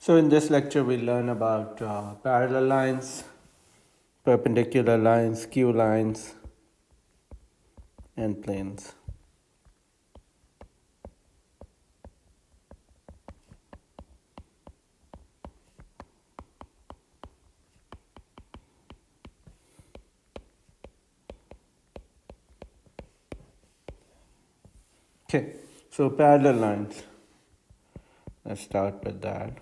So in this lecture, we learn about parallel lines, perpendicular lines, skew lines, and planes. Okay, so parallel lines. Let's start with that.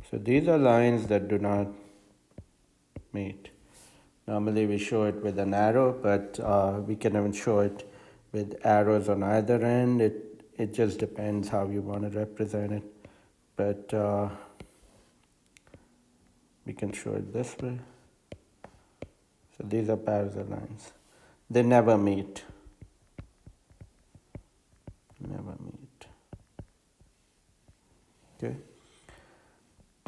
So these are lines that do not meet. Normally we show it with an arrow, but we can even show it with arrows on either end. It just depends how you want to represent it. But we can show it this way. So these are parallel lines. They never meet. Never meet. Okay.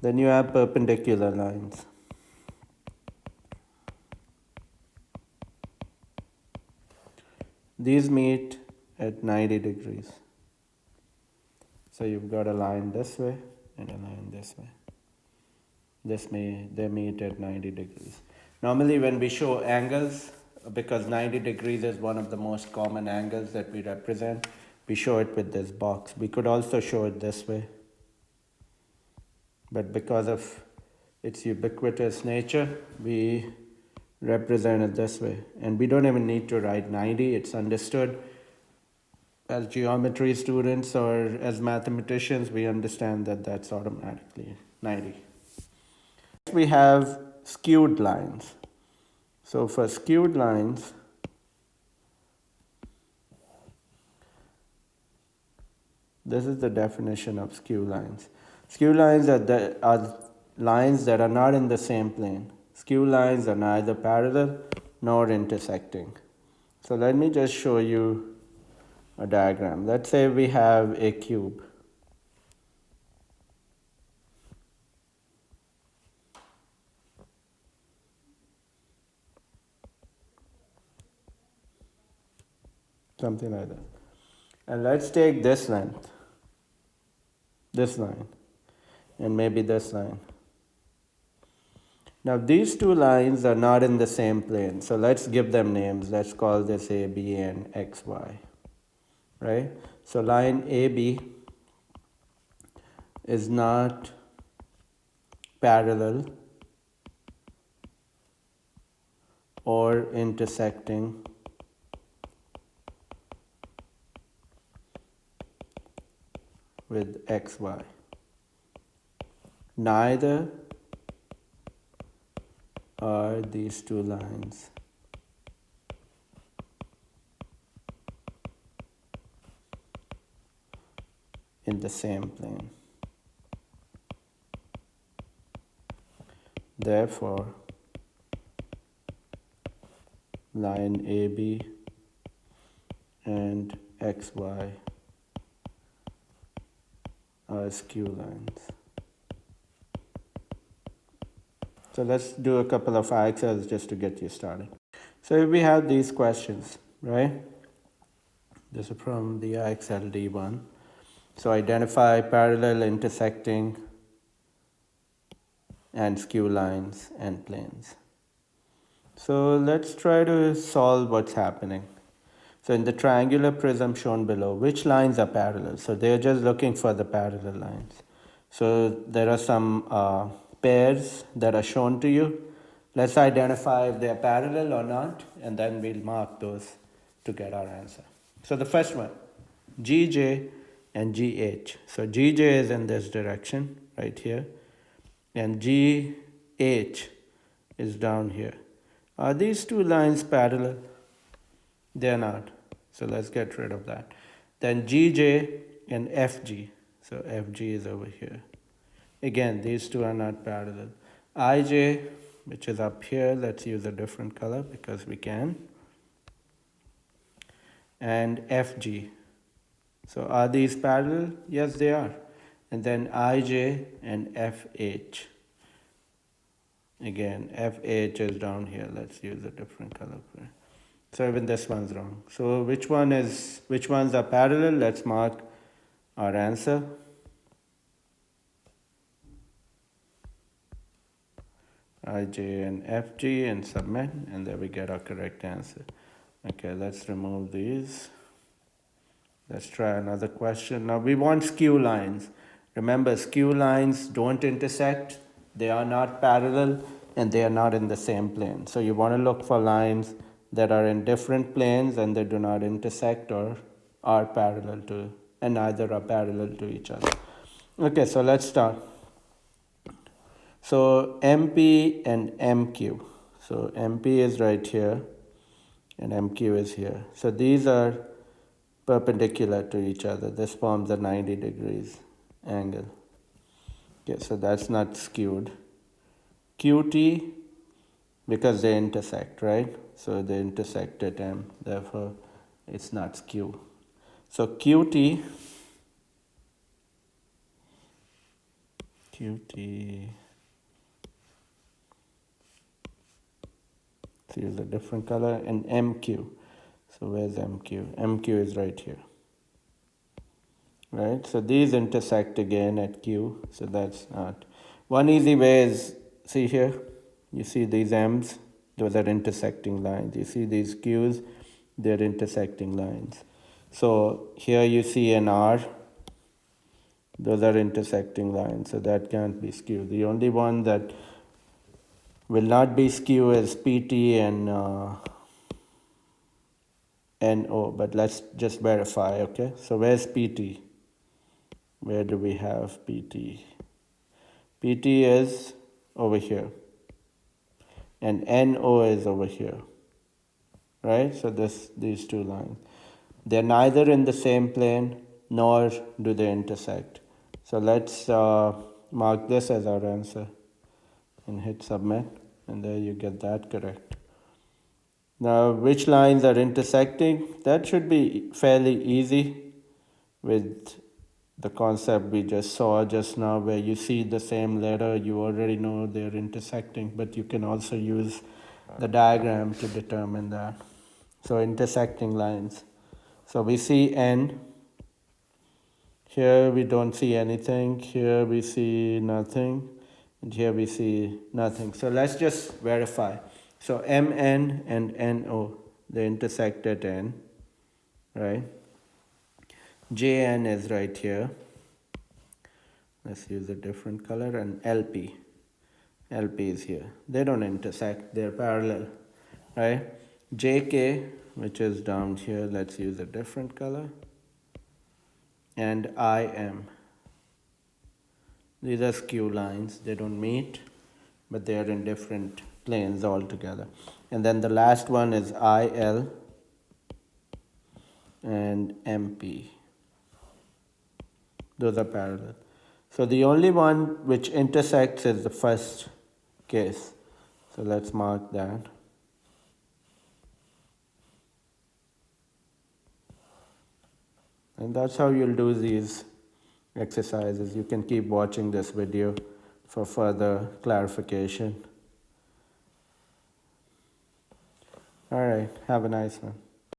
Then you have perpendicular lines. These meet at 90 degrees. So you've got a line this way and a line this way. They meet at 90 degrees. Normally when we show angles, because 90 degrees is one of the most common angles that we represent, we show it with this box. We could also show it this way. But because of its ubiquitous nature, we represent it this way. And we don't even need to write 90, it's understood. As geometry students or as mathematicians, we understand that that's automatically 90. Next we have skewed lines. So for skewed lines, this is the definition of skew lines. Skew lines are lines that are not in the same plane. Skew lines are neither parallel nor intersecting. So let me just show you a diagram. Let's say we have a cube. Something like that. And let's take this length, this line, and maybe this line. Now these two lines are not in the same plane, so let's give them names. Let's call this AB and XY, right? So line AB is not parallel or intersecting with XY. Neither are these two lines in the same plane. Therefore, line AB and XY are skew lines. So let's do a couple of exercises just to get you started. So we have these questions, right? This is from the IXLD1. So identify parallel, intersecting, and skew lines and planes. So let's try to solve what's happening. So in the triangular prism shown below, which lines are parallel? So they're just looking for the parallel lines. So there are some pairs that are shown to you. Let's identify if they're parallel or not, and then we'll mark those to get our answer. So the first one, GJ and GH. So GJ is in this direction, right here, and GH is down here. Are these two lines parallel? They're not. So let's get rid of that. Then GJ and FG. So FG is over here. Again, these two are not parallel. IJ, which is up here, let's use a different color because we can. And FG. So are these parallel? Yes, they are. And then IJ and FH. Again, FH is down here. Let's use a different color for it. So even this one's wrong. So which ones are parallel? Let's mark our answer. I, J, and F, G, and submit, and there we get our correct answer. Okay, let's remove these. Let's try another question. Now we want skew lines. Remember, skew lines don't intersect, they are not parallel, and they are not in the same plane. So you want to look for lines that are in different planes and they do not intersect or are parallel to, and neither are parallel to each other. Okay, so let's start. So MP and MQ. So MP is right here and MQ is here. So these are perpendicular to each other. This forms a 90 degrees angle. Okay, so that's not skewed. QT, because they intersect, right? So they intersect at M, therefore it's not skew. So QT, let's use a different color, and MQ. So where's MQ? MQ is right here. Right, so these intersect again at Q, so that's not. One easy way is, see here, you see these M's, those are intersecting lines. You see these Q's, they're intersecting lines. So here you see an R, those are intersecting lines, so that can't be skew. The only one that will not be skew is PT and NO, but let's just verify, okay? So where's PT? Where do we have PT? PT is over here and NO is over here, right? So these two lines, they're neither in the same plane nor do they intersect. So let's mark this as our answer and hit submit, and there you get that correct. Now, which lines are intersecting? That should be fairly easy with the concept we just saw just now, where you see the same letter, you already know they're intersecting, but you can also use the diagram to determine that. So intersecting lines. So we see N. Here we don't see anything. Here we see nothing. And here we see nothing. So let's just verify. So MN and NO, they intersect at N, right? JN is right here. Let's use a different color, and LP. LP is here. They don't intersect, they're parallel, right? JK, which is down here, let's use a different color. And IM. These are skew lines, they don't meet, but they are in different planes altogether. And then the last one is IL and MP. Those are parallel. So the only one which intersects is the first case. So let's mark that. And that's how you'll do these exercises. You can keep watching this video for further clarification. All right, have a nice one.